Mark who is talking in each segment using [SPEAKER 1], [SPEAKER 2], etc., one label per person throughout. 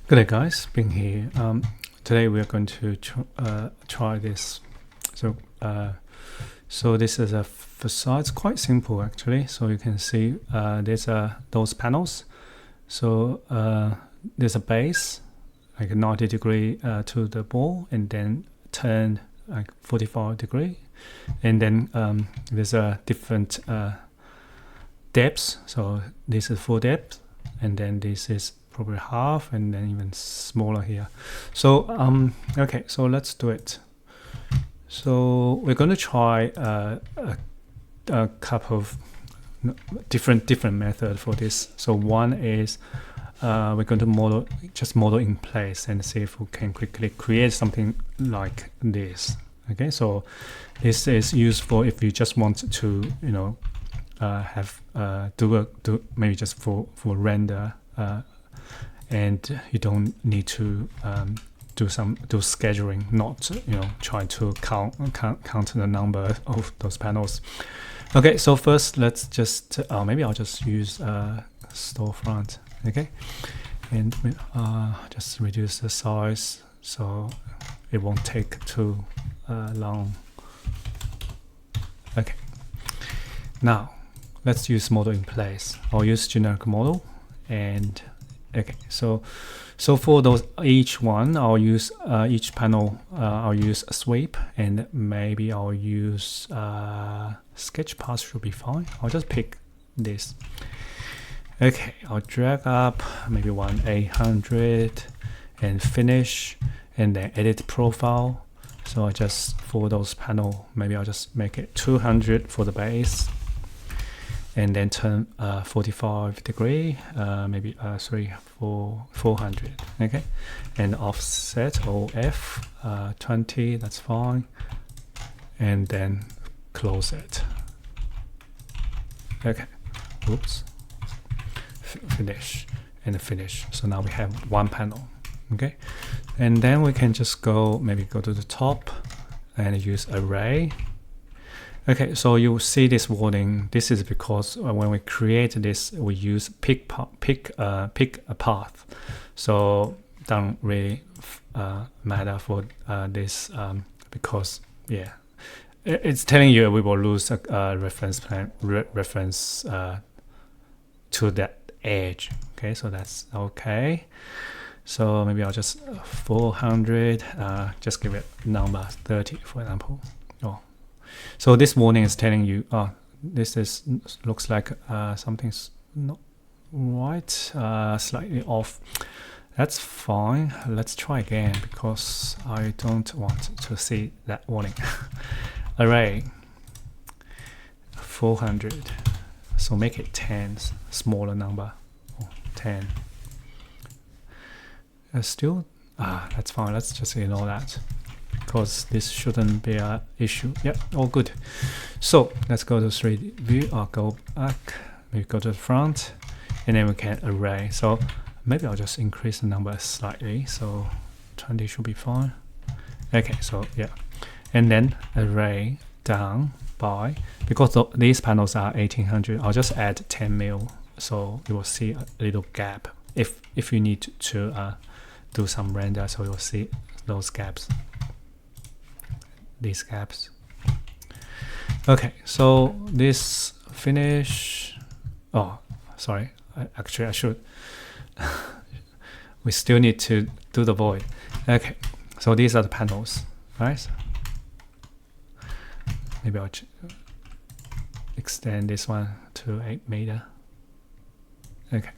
[SPEAKER 1] Good day, guys. Being here. Today we are going to try this. So this is a facade. It's quite simple actually. So you can see there's those panels. So there's a base, like a 90-degree to the ball, and then turn like 45-degree, and then there's a different depths. So this is full depth, and then this is probably half, and then even smaller here. So okay, so let's do it. So we're going to try a couple of different method for this. So one is we're going to model in place and see if we can quickly create something like this. Okay, so this is useful if you just want to have do maybe just for render, and you don't need to do scheduling, not trying to count the number of those panels. Okay, so first let's just maybe I'll just use storefront. Okay, and just reduce the size so it won't take too long. Okay, now let's use model in place. I'll use generic model, and okay, so for those each one I'll use each panel I'll use a sweep, and maybe I'll use sketch path should be fine. I'll just pick this. Okay, I'll drag up maybe 800 and finish, and then edit profile. So I just, for those panel, maybe I'll just make it 200 for the base, and then turn 45-degree, maybe 400. Okay, and offset OF 20, that's fine, and then close it. Okay, oops, finish and finish. So now we have one panel. Okay, and then we can just go to the top and use array. Okay, so you will see this warning. This is because when we create this, we use pick a path. So don't really matter for this because it's telling you we will lose a reference to that edge. Okay, so that's okay. So maybe I'll just 400. Just give it number 30, for example. So this warning is telling you, this looks like something's not right, slightly off. That's fine. Let's try again because I don't want to see that warning. Array 400. So make it 10, smaller number. 10. Still, that's fine. Let's just ignore that, because this shouldn't be an issue. Yep, all good. So let's go to 3D view. I'll go back, maybe go to the front, and then we can array. So maybe I'll just increase the number slightly, so 20 should be fine. Okay, so yeah, and then array down by, because these panels are 1800, I'll just add 10 mil, so you will see a little gap if you need to do some render, so you'll see those gaps. These gaps. Okay, so this finish. Oh, sorry. Actually, I should. We still need to do the void. Okay, so these are the panels, right? Maybe I'll extend this one to 8 meter. Okay,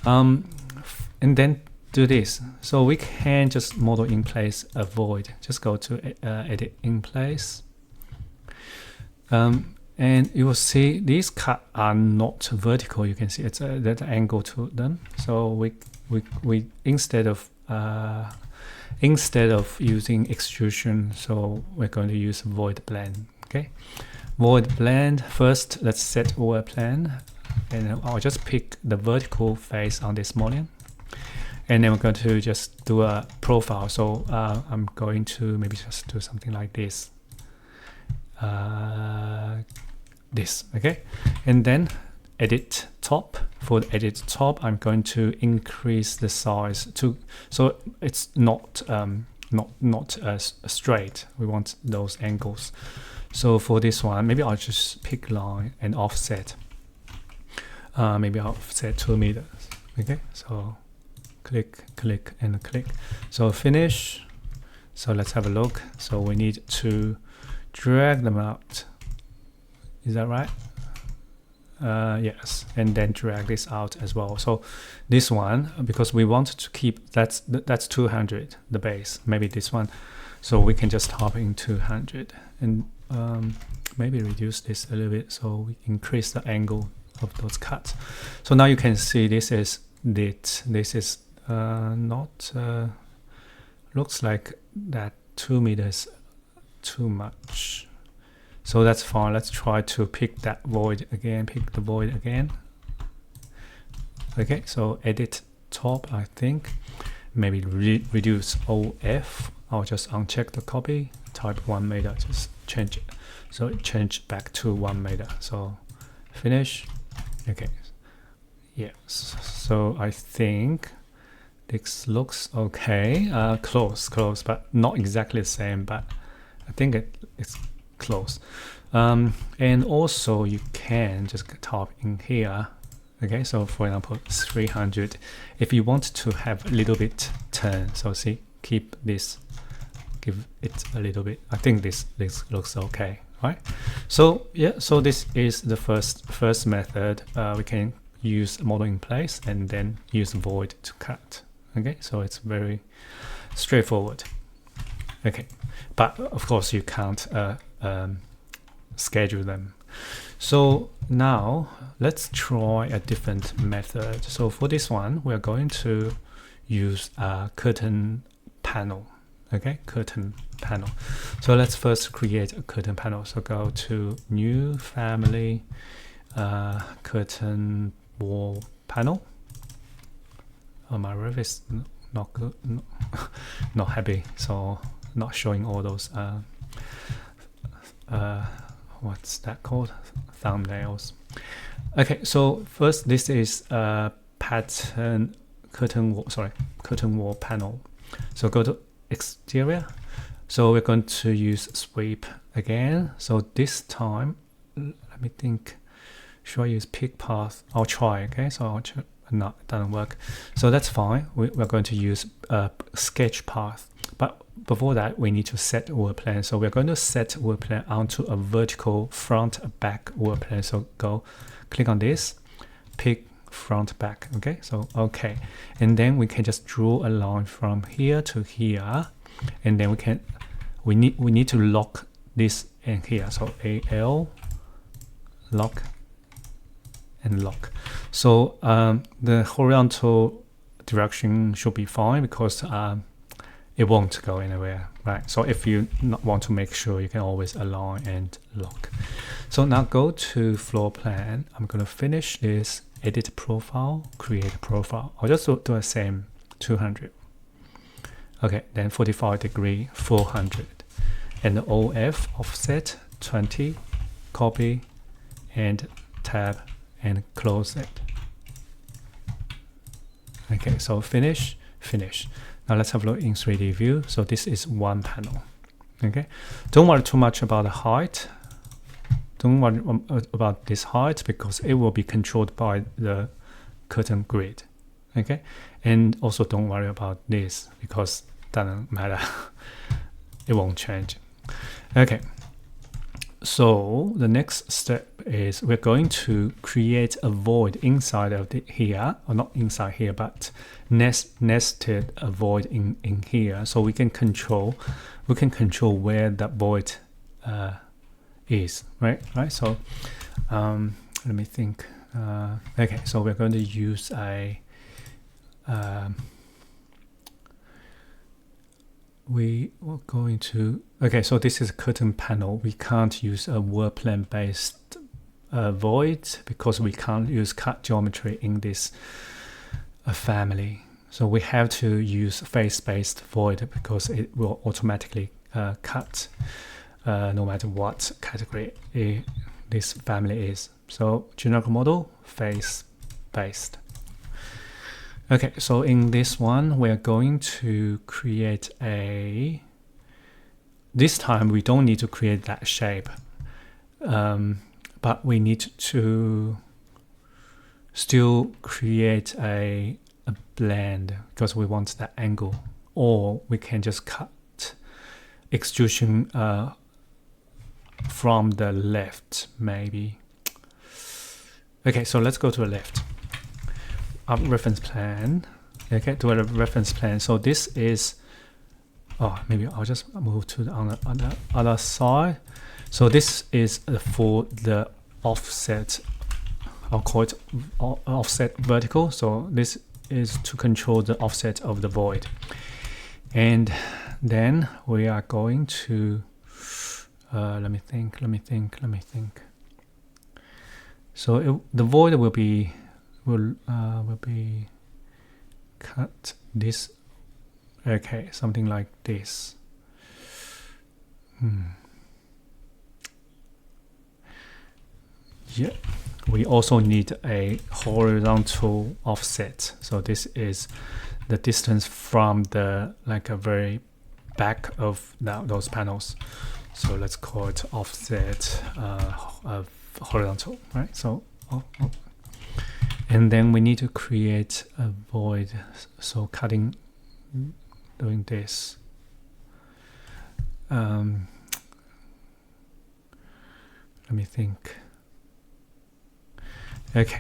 [SPEAKER 1] and then do this. So we can just model in place a void. Just go to edit in place, and you will see these cuts are not vertical. You can see it's that angle to them. So we instead of using extrusion, so we're going to use void blend. Okay, void blend. First, let's set our plan, and I'll just pick the vertical face on this mullion. And then we're going to just do a profile. So I'm going to maybe just do something like this. Okay. And then edit top. For the edit top, I'm going to increase the size to so it's not straight. We want those angles. So for this one, maybe I'll just pick line and offset. Maybe I'll offset 2 meters. Okay, so click, click, and click. So finish. So let's have a look. So we need to drag them out. Is that right? Yes, and then drag this out as well. So this one, because we want to keep that's 200 the base. Maybe this one, so we can just hop in 200 and maybe reduce this a little bit so we increase the angle of those cuts. So now you can see this is it. This is not looks like that 2 meters too much. So that's fine. Let's try to pick that void again. Pick the void again. Okay, so edit top, I think. Maybe reduce OF. I'll just uncheck the copy. Type 1 meter. Just change it. So it changed back to 1 meter. So finish. Okay. Yes. So I think this looks okay. Close, but not exactly the same. But I think it's close. And also you can just type in here. Okay, so for example 300 if you want to have a little bit turn. So see, keep this, give it a little bit. I think this looks okay, right? So yeah, so this is the first method. We can use model in place and then use void to cut. Okay, so it's very straightforward. Okay, but of course you can't schedule them. So now let's try a different method. So for this one, we're going to use a curtain panel. Okay, curtain panel. So let's first create a curtain panel. So go to new family, curtain wall panel. Oh, my Revit is not good, not happy. So not showing all those what's that called, thumbnails. Okay, so first this is a pattern curtain wall panel. So go to exterior. So we're going to use sweep again. So this time, let me think, should I use pick path? I'll try. Okay, so I'll try. No, it doesn't work. So that's fine. We're going to use sketch path. But before that, we need to set work plan. So we're going to set work plan onto a vertical front back work plan. So go click on this, pick front back. Okay, so okay, and then we can just draw a line from here to here, and then we need to lock this in here. So AL lock and lock. So the horizontal direction should be fine because it won't go anywhere, right? So if you want to make sure, you can always align and lock. So now go to floor plan. I'm going to finish this, edit profile, create profile. I'll just do the same 200. Okay, then 45 degree, 400. And the OF offset 20, copy and tab and close it. Okay, so finish. Now let's have a look in 3D view. So this is one panel. Okay, don't worry too much about the height. Don't worry about this height because it will be controlled by the curtain grid. Okay, and also don't worry about this because it doesn't matter. It won't change. Okay, so the next step is we're going to create a void inside of here, or not inside here, but nested a void in here, so we can control where that void is, right? So let me think. Okay, so we're going to use a okay, so this is a curtain panel. We can't use a work plan based void because we can't use cut geometry in this family. So we have to use face based void because it will automatically cut no matter what category this family is. So generic model, face based. Okay, so in this one, we're going to create this time we don't need to create that shape, but we need to still create a blend because we want that angle, or we can just cut extrusion from the left maybe. Okay, so let's go to the left. Reference plan. Okay, to a reference plan. So this is, maybe I'll just move to the other side. So this is for the offset. I'll call it offset vertical. So this is to control the offset of the void. And then we are going to let me think. So the void will be cut this. Okay, something like this. Yeah, we also need a horizontal offset. So this is the distance from the a very back of those panels. So let's call it offset of horizontal, right? So and then we need to create a void. So cutting, doing this. Let me think. Okay.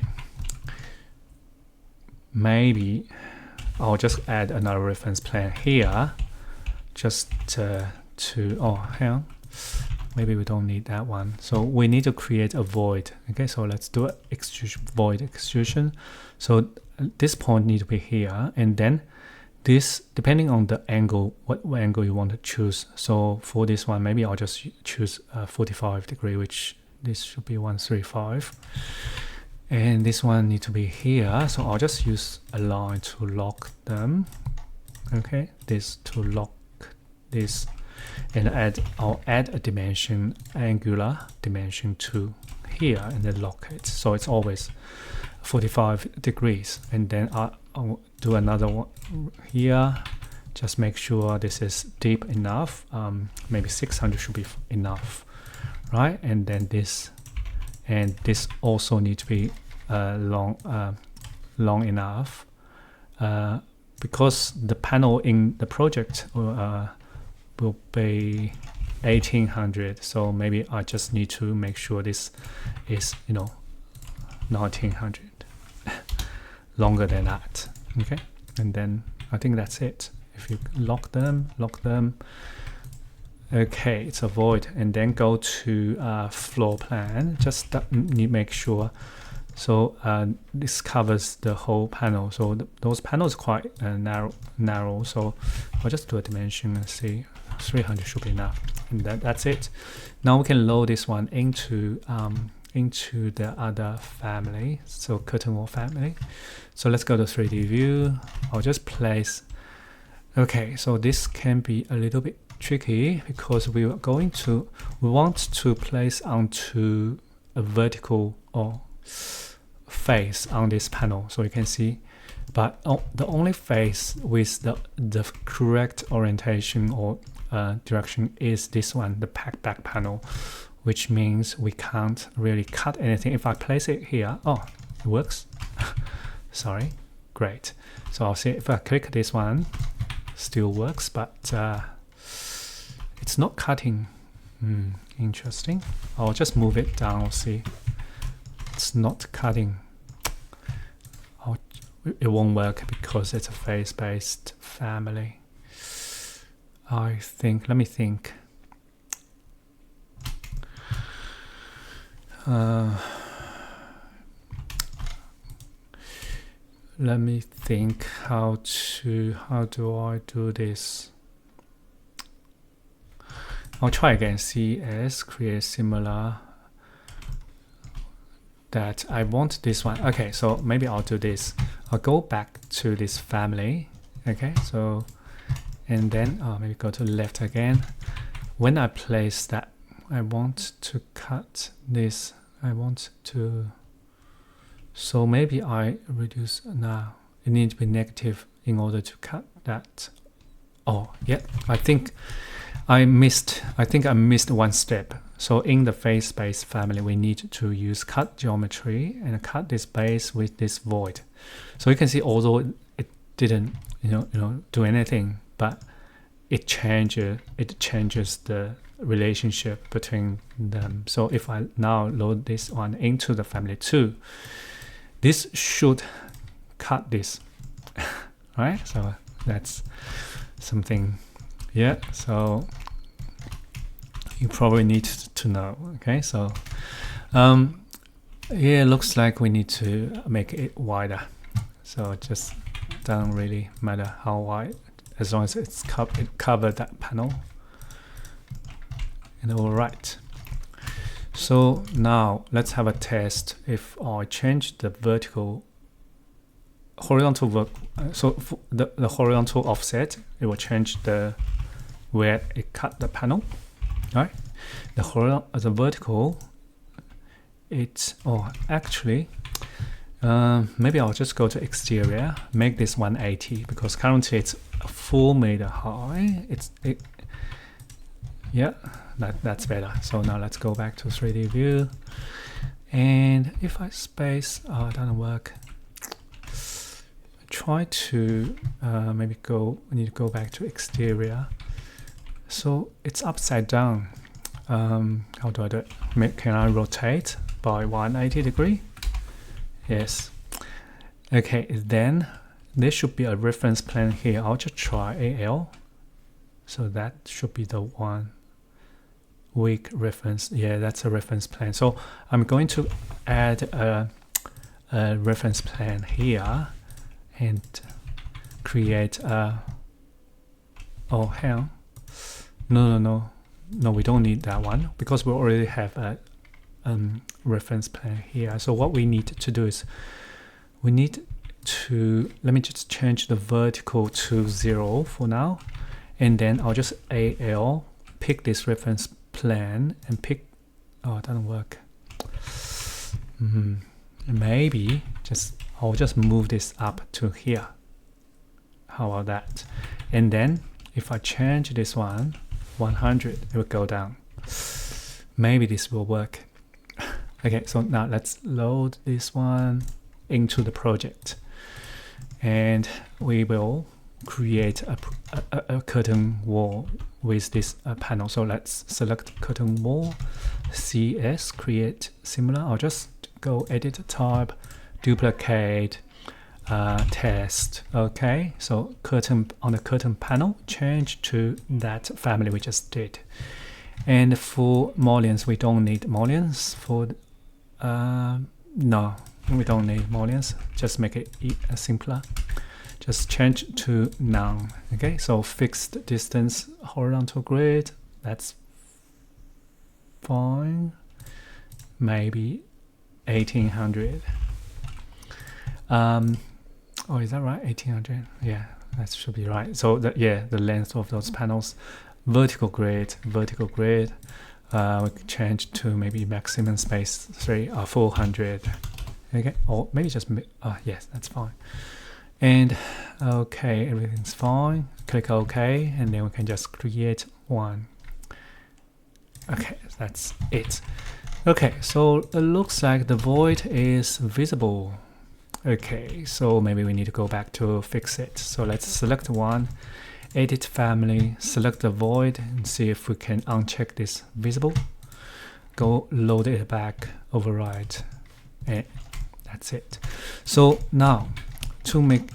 [SPEAKER 1] Maybe I'll just add another reference plane here, just to hang on. Maybe we don't need that one. So we need to create a void. Okay, so let's do an extrusion, void extrusion. So this point need to be here, and then this, depending on the angle, what angle you want to choose. So for this one, maybe I'll just choose 45 degree, which this should be 135. And this one need to be here. So I'll just use a line to lock them. Okay, this to lock this. And I'll add a dimension, angular dimension to here, and then lock it. So it's always 45 degrees. And then I'll do another one here. Just make sure this is deep enough. Maybe 600 should be enough, right? And then this, and this also need to be long enough, because the panel in the project will be 1800, so maybe I just need to make sure this is 1900 longer than that. Okay, and then I think that's it. If you lock them, okay, it's a void. And then go to floor plan, just make sure. So this covers the whole panel, so those panels quite narrow, so I'll just do a dimension and see 300 should be enough, and that's it. Now we can load this one into the other family, so curtain wall family. So let's go to 3D view. I'll just place. Okay, so this can be a little bit tricky because we want to place onto a vertical or face on this panel, so you can see, but the only face with the correct orientation or direction is this one, the back panel, which means we can't really cut anything. If I place it here, it works. Sorry, great. So I'll see if I click this one, still works, but it's not cutting. Interesting. I'll just move it down. See, it's not cutting. It won't work because it's a face-based family. I think, let me think. Let me think how do I do this? I'll try again. CS, create similar. That I want this one. Okay, so maybe I'll do this. I'll go back to this family. Okay, so, and then maybe go to left again. When I place that, I want to cut this I want to, so maybe I reduce now. It needs to be negative in order to cut that. Oh yeah, I think I missed one step. So in the face space family, we need to use cut geometry and cut this base with this void. So you can see, although it didn't do anything, but it changes the relationship between them. So if I now load this one into the family 2, this should cut this, right? So that's something, yeah. So you probably need to know. Okay, so yeah, looks like we need to make it wider. So it just doesn't really matter how wide, as long as it covered that panel. And all right. So now let's have a test. If I change the horizontal so the horizontal offset, it will change the where it cut the panel, right? The vertical, it's actually maybe I'll just go to exterior, make this 180, because currently it's 4 meter high. Yeah, that's better. So now let's go back to 3D view, and if I space, it doesn't work. Try to maybe we need to go back to exterior. So it's upside down. How do I do it? Can I rotate by 180 degree? Yes. Okay, then there should be a reference plane here. I'll just try AL. So that should be the one weak reference. Yeah, that's a reference plane. So I'm going to add a reference plane here and create a, oh hang on, no, we don't need that one because we already have a reference plane here. So what we need to do is we need to, let me just change the vertical to 0 for now, and then I'll just AL, pick this reference plane and pick, oh, it doesn't work. Maybe I'll just move this up to here. How about that? And then if I change this one 100, it will go down. Maybe this will work. Okay, so now let's load this one into the project, and we will create a curtain wall with this panel. So let's select curtain wall, CS, create similar. I'll just go edit type, duplicate, test. Okay, so curtain, on the curtain panel, change to that family we just did. And for mullions, we don't need mullions. For no, we don't need mullions. Just make it simpler. Just change to none. Okay, so fixed distance horizontal grid, that's fine. Maybe 1800. Oh, is that right? 1800. Yeah, that should be right. So the length of those panels, vertical grid. We can change to maybe maximum space 400. Okay, or maybe just yes, that's fine. And okay, everything's fine. Click OK, and then we can just create one. Okay, that's it. Okay, so it looks like the void is visible. Okay, so maybe we need to go back to fix it. So let's select one, edit family, select the void, and see if we can uncheck this visible. Go load it back, override, and that's it. So now to make,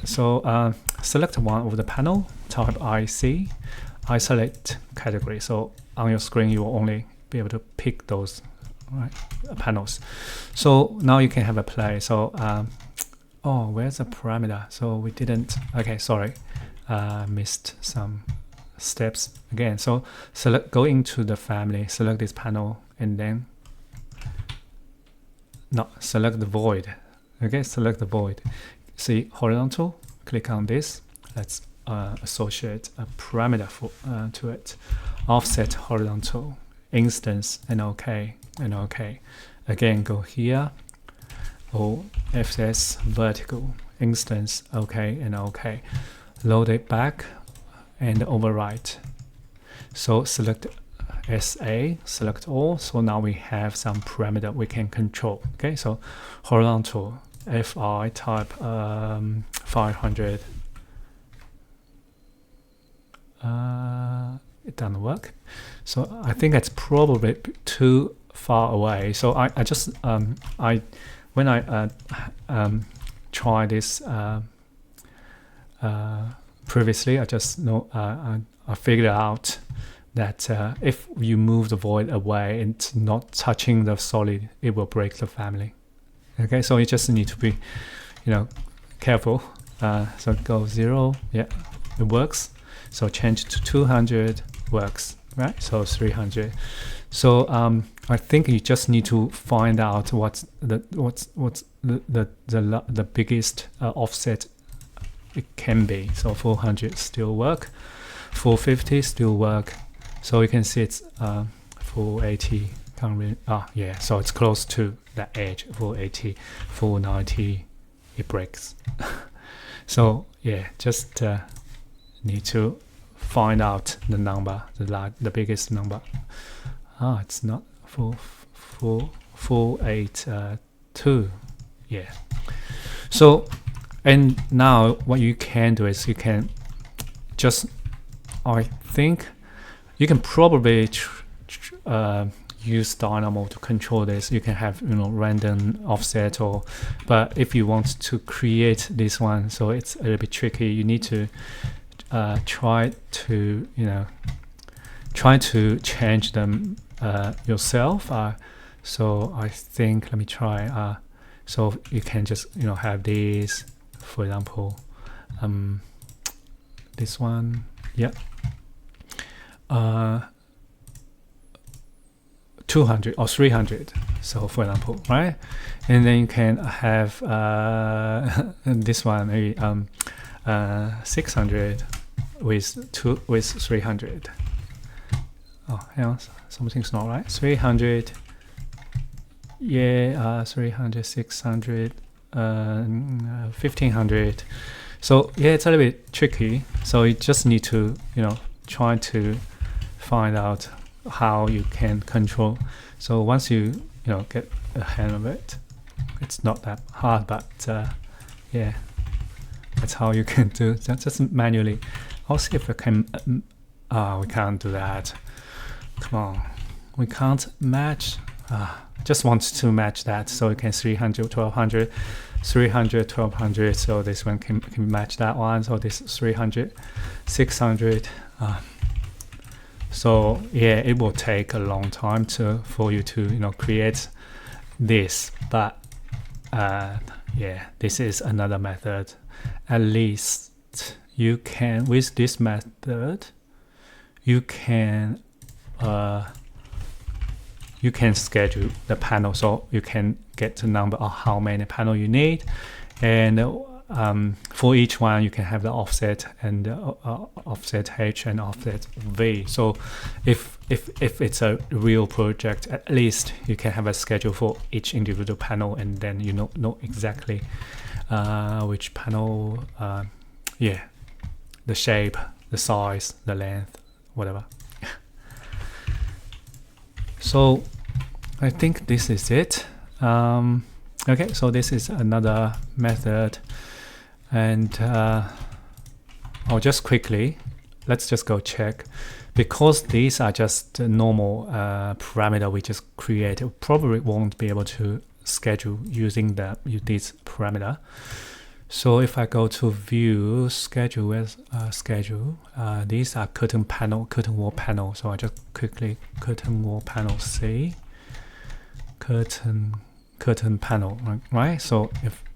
[SPEAKER 1] select one of the panel, type IC, isolate category. So on your screen you will only be able to pick those panels. So now you can have a play. So oh, where's the parameter? So we didn't, okay, sorry, missed some steps again. So go into the family, select this panel, and then select the void. Okay, select the void. See horizontal, click on this. Let's associate a parameter to it. Offset horizontal, instance, and OK, and OK. Again, go here, FS vertical instance, OK, and OK. Load it back and overwrite. So select SA, select all. So now we have some parameter we can control. Okay, so horizontal FI type 500. It doesn't work. So I think it's probably too far away. So I just when I try this previously, I just know I figured out that if you move the void away and it's not touching the solid, it will break the family. Okay, so you just need to be, careful. So go 0, yeah, it works. So change to 200, works, right? So 300. So I think you just need to find out what's the biggest offset it can be. So 400 still work, 450 still work. So you can see it's 480 can't really, yeah, so it's close to that edge. 480, 490, it breaks. So yeah, just need to find out the number, the biggest number. It's not 482. Yeah. So, and now what you can do is you can just, I think you can probably use Dynamo to control this. You can have random offset, but if you want to create this one, so it's a little bit tricky. You need to try to change them yourself. So I think, let me try. So you can just have these, for example, this one, yeah, 200 or 300. So for example, right, and then you can have this one, maybe 600 with 300. Oh, hang on, something's not right. 300, yeah, 300, 600, 1500. So yeah, it's a little bit tricky. So you just need to try to find out how you can control. So once you get a hand of it, it's not that hard, but yeah, that's how you can do it. Just manually. I'll see if I can. We can't do that. Come on, we can't match. Just want to match that, so you can 300, 1200, 300, 1200. So this one can match that one. So this 300, 600. So yeah, it will take a long time for you to create this, but yeah, this is another method. At least you can, with this method, you can schedule the panel, so you can get the number of how many panel you need, and for each one you can have the offset and offset H and offset V. So if it's a real project, at least you can have a schedule for each individual panel, and then you know exactly which panel, yeah, the shape, the size, the length, whatever. So I think this is it. Okay, so this is another method, and I'll just quickly, let's just go check, because these are just normal parameter we just created. Probably won't be able to schedule using this parameter. So if I go to view schedule as schedule, these are curtain wall panel. So I just quickly curtain wall panel C, curtain panel, right? So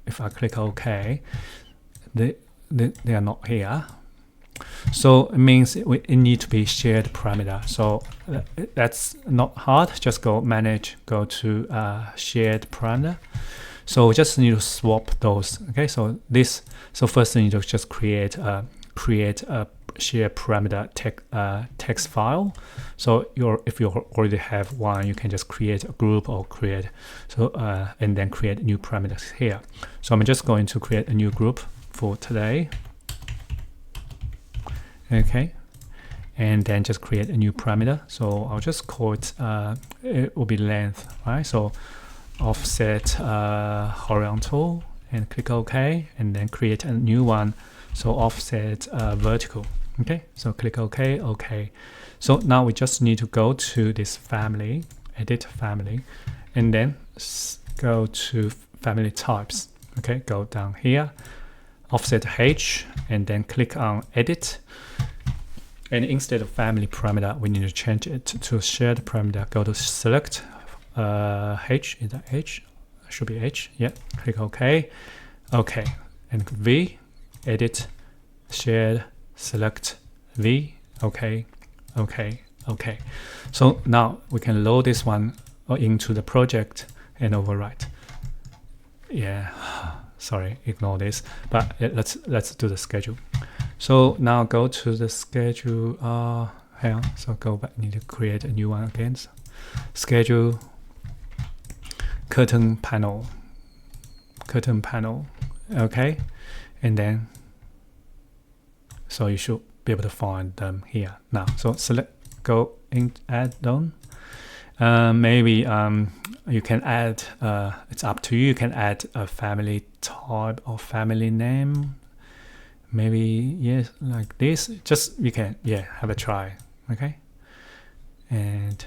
[SPEAKER 1] if I click OK, they are not here. So it means it need to be shared parameter. So that's not hard. Just go manage, go to shared parameter. So we just need to swap those. Okay, so first you need to just create a share parameter text file. So if you already have one, you can just create a group or create and then create new parameters here. So I'm just going to create a new group for today. Okay, and then just create a new parameter. So I'll just call it. It will be length, right? So offset horizontal and click OK, and then create a new one. So offset vertical. Okay, so click OK, OK. So now we just need to go to this family, edit family, and then go to family types. Okay, go down here, offset H, and then click on edit. And instead of family parameter, we need to change it to shared parameter. Go to select H, is that H? Should be H, yeah, click OK. OK, and V, edit, shared, select, V, OK, OK, OK. So now we can load this one into the project and overwrite. Yeah, sorry, ignore this, but let's do the schedule. So now go to the schedule, hang on, so go back, need to create a new one again. So schedule, curtain panel, okay, and then so you should be able to find them here now. So select, go in add-on. Maybe you can add, it's up to you, you can add a family type or family name. Maybe, yes, like this, just, you can, yeah, have a try, okay? And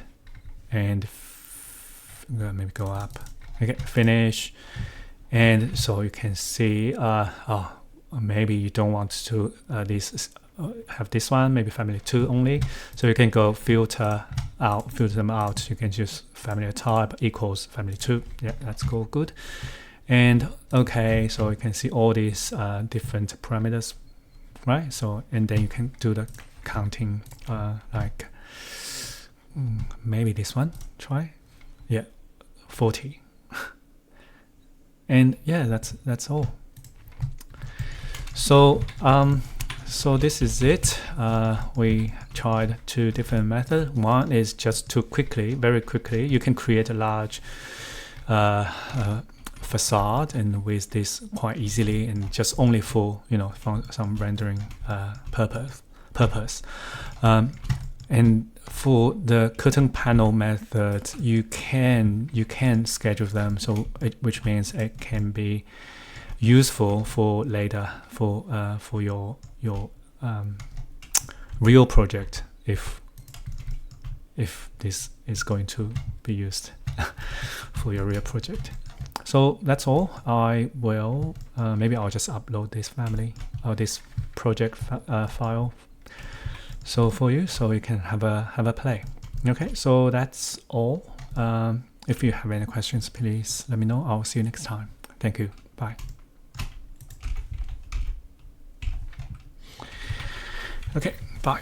[SPEAKER 1] maybe go up, okay, finish. And so you can see, maybe you don't want to have this one, maybe family 2 only. So you can go filter them out. You can choose family type equals family 2. Yeah, that's good. And okay, so you can see all these different parameters, right? So, and then you can do the counting, like maybe this one, try, yeah, 40. And yeah, that's all. So so this is it. We tried 2 different methods. One is just to very quickly, you can create a large facade and with this quite easily, and just only for for some rendering purpose. And for the curtain panel method, you can schedule them, so which means it can be useful for later for your real project if this is going to be used for your real project. So that's all. I will maybe I'll just upload this family or this project file so for you, so you can have a play. Okay, so that's all. If you have any questions, please let me know. I'll see you next time. Thank you. Bye. Okay, bye.